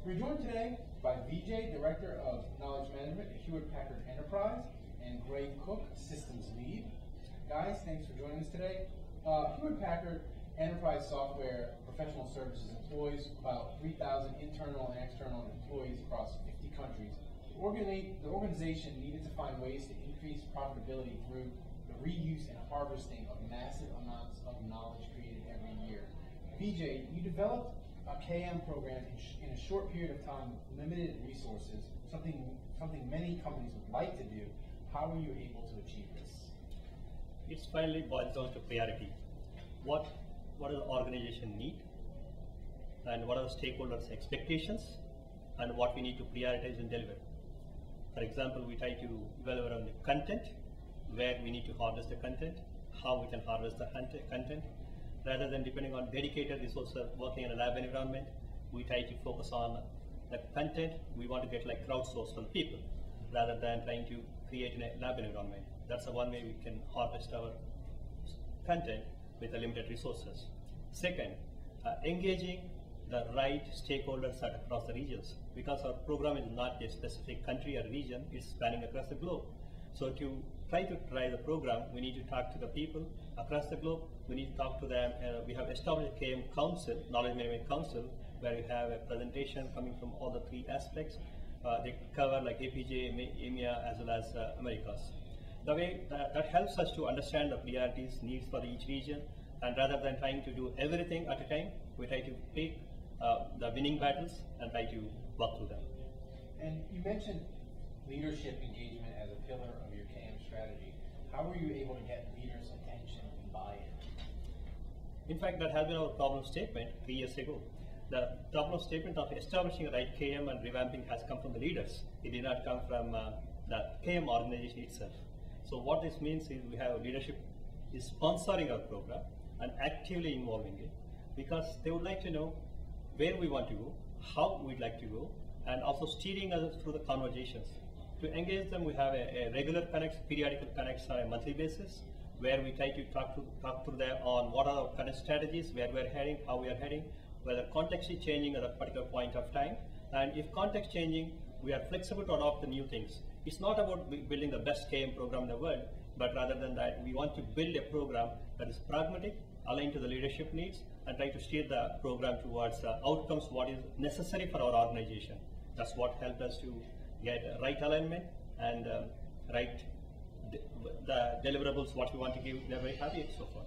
We're joined today by Vijay, Director of Knowledge Management at Hewlett Packard Enterprise, and Greg Cook, Systems Lead. Guys, thanks for joining us today. Hewlett Packard Enterprise Software Professional Services employs about 3,000 internal and external employees across 50 countries. The organization needed to find ways to increase profitability through the reuse and harvesting of massive amounts of knowledge created every year. Vijay, you developed a KM program in a short period of time with limited resources, something many companies would like to do. How were you able to achieve this? It finally boils down to priority. What does the organization need, and what are the stakeholders' expectations, and what we need to prioritize and deliver. For example, we try to deliver on the content, where we need to harvest the content, how we can harvest the content. Rather than depending on dedicated resources working in a lab environment, we try to focus on the content. We want to get like crowdsourced from people, rather than trying to create in a lab environment. That's the one way we can harvest our content with the limited resources. Second, engaging the right stakeholders across the regions, because our program is not a specific country or region, it's spanning across the globe. So to try to drive the program, we need to talk to the people across the globe. We need to talk to them. We have established a KM Council, Knowledge Management Council, where we have a presentation coming from all the three aspects. They cover like APJ, EMEA, as well as Americas. The way that helps us to understand the priorities, needs for each region, and rather than trying to do everything at a time, we try to pick the winning battles and try to work through them. And you mentioned leadership engagement as a pillar of your KM strategy. How were you able to get leaders' attention and buy-in? In fact, that has been our problem statement 3 years ago. The problem statement of establishing a right KM and revamping has come from the leaders. It did not come from the KM organization itself. So what this means is we have leadership is sponsoring our program and actively involving it, because they would like to know where we want to go, how we'd like to go, and also steering us through the conversations. To engage them, we have a regular connects, periodical connects on a monthly basis, where we try to talk to them on what are our current strategies, where we're heading, how we are heading, whether context is changing at a particular point of time, and if context changing, we are flexible to adopt the new things. It's not about building the best KM program in the world, but rather than that, we want to build a program that is pragmatic, aligned to the leadership needs, and try to steer the program towards outcomes, what is necessary for our organization. That's what helped us to get right alignment and the deliverables, what we want to give. They're very happy so far.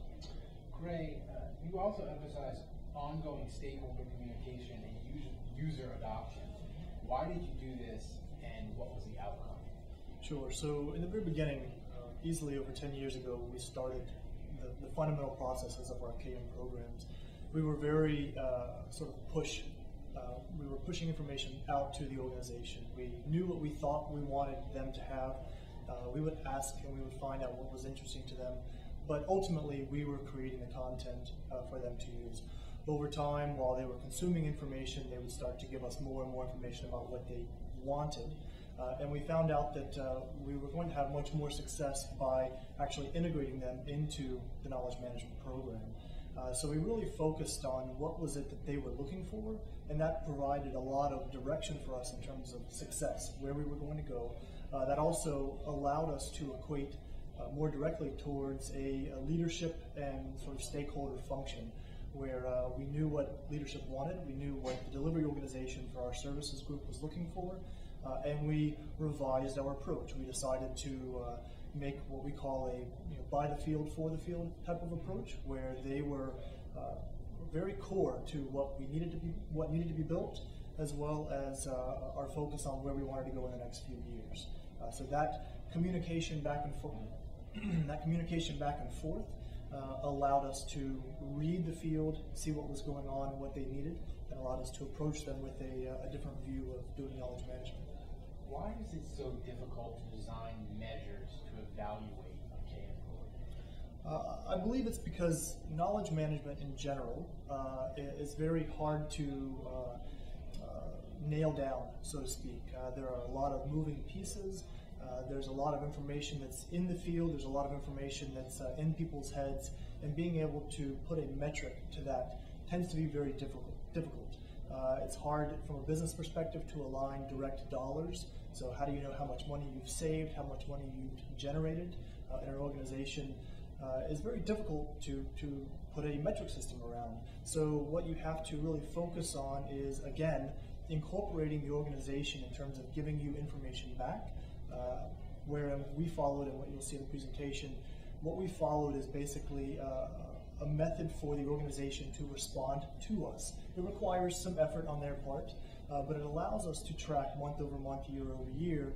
Greg, you also emphasize ongoing stakeholder communication and user adoption. Why did you do this, and what was the outcome? Sure. So in the very beginning, easily over 10 years ago, we started the fundamental processes of our KM programs. We were very we were pushing information out to the organization. We knew what we thought we wanted them to have. We would ask and we would find out what was interesting to them. But ultimately, we were creating the content for them to use. Over time, while they were consuming information, they would start to give us more and more information about what they wanted. And we found out that we were going to have much more success by actually integrating them into the knowledge management program. So we really focused on what was it that they were looking for, and that provided a lot of direction for us in terms of success, where we were going to go. That also allowed us to equate more directly towards a leadership and sort of stakeholder function, where we knew what leadership wanted, we knew what the delivery organization for our services group was looking for, and we revised our approach. We decided to make what we call a by the field, for the field type of approach, where they were very core to what needed to be built, as well as our focus on where we wanted to go in the next few years. So that communication back and forth, allowed us to read the field, see what was going on, what they needed, and allowed us to approach them with a different view of doing knowledge management. Why is it so difficult to design measures to evaluate a KM program? I believe it's because knowledge management in general is very hard to nail down, so to speak. There are a lot of moving pieces. There's a lot of information that's in the field. There's a lot of information that's in people's heads, and being able to put a metric to that tends to be very difficult. It's hard from a business perspective to align direct dollars. So how do you know how much money you've saved, how much money you've generated in an organization? Is very difficult to put a metric system around. So what you have to really focus on is, again, incorporating the organization in terms of giving you information back. Where we followed, and what you'll see in the presentation, what we followed is basically a method for the organization to respond to us. It requires some effort on their part, but it allows us to track month over month, year over year,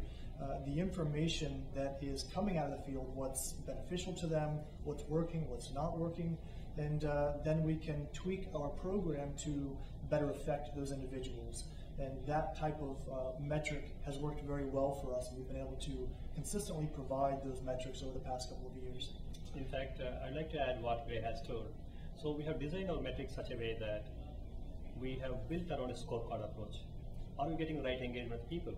the information that is coming out of the field, what's beneficial to them, what's working, what's not working, and then we can tweak our program to better affect those individuals. And that type of metric has worked very well for us, and we've been able to consistently provide those metrics over the past couple of years. In fact, I'd like to add what Gray has told. So we have designed our metrics such a way that we have built around a scorecard approach. Are we getting the right engagement with people?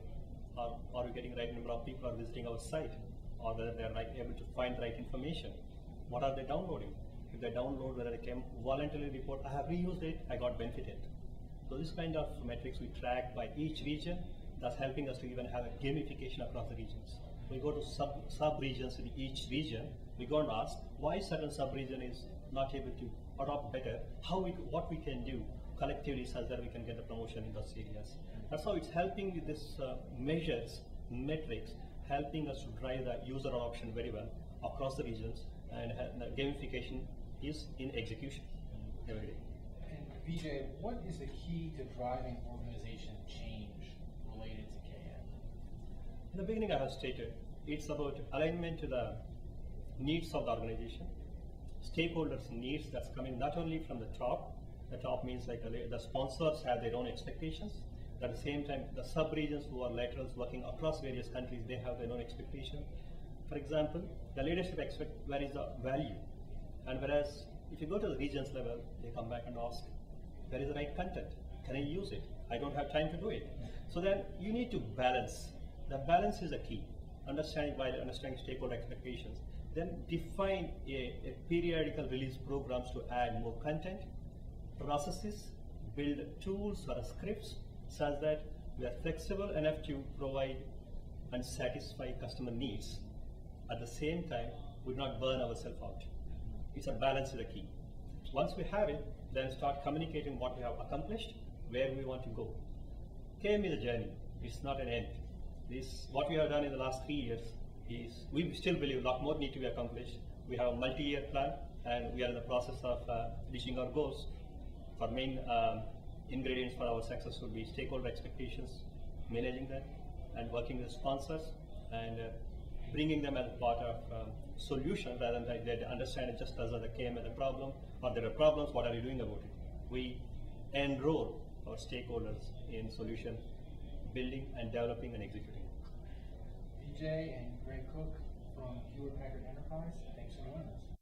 Are we getting the right number of people are visiting our site? Or whether they're able to find the right information? What are they downloading? If they download, whether they can voluntarily report, I have reused it, I got benefited. So this kind of metrics we track by each region, that's helping us to even have a gamification across the regions. We go to sub-regions in each region, we go and ask why certain sub-region is not able to adopt better, what we can do collectively such that we can get the promotion in those areas. That's how it's helping with this measures, metrics, helping us to drive the user adoption very well across the regions, and the gamification is in execution every day. Vijay, what is the key to driving organization change related to KM? In the beginning I have stated, it's about alignment to the needs of the organization, stakeholders' needs that's coming not only from the top means like the sponsors have their own expectations, at the same time the sub-regions who are laterals working across various countries, they have their own expectation. For example, the leadership expect where is the value, and whereas if you go to the regions level, they come back and ask, where is the right content? Can I use it? I don't have time to do it. So then you need to balance. The balance is a key. Understanding stakeholder expectations. Then define a periodical release programs to add more content, processes, build tools or scripts such that we are flexible enough to provide and satisfy customer needs. At the same time, we do not burn ourselves out. It's a balance is the key. Once we have it, then start communicating what we have accomplished, where we want to go. KM is a journey, it's not an end. What we have done in the last 3 years is, we still believe a lot more need to be accomplished. We have a multi-year plan, and we are in the process of reaching our goals. Our main ingredients for our success would be stakeholder expectations, managing them, and working with sponsors, and bringing them as part of solution rather than they understand it just as the KM as a problem, or there are problems, what are you doing about it? We enroll our stakeholders in solution building and developing and executing. Vijay and Greg Cook from Hewlett Packard Enterprise, thanks for joining us.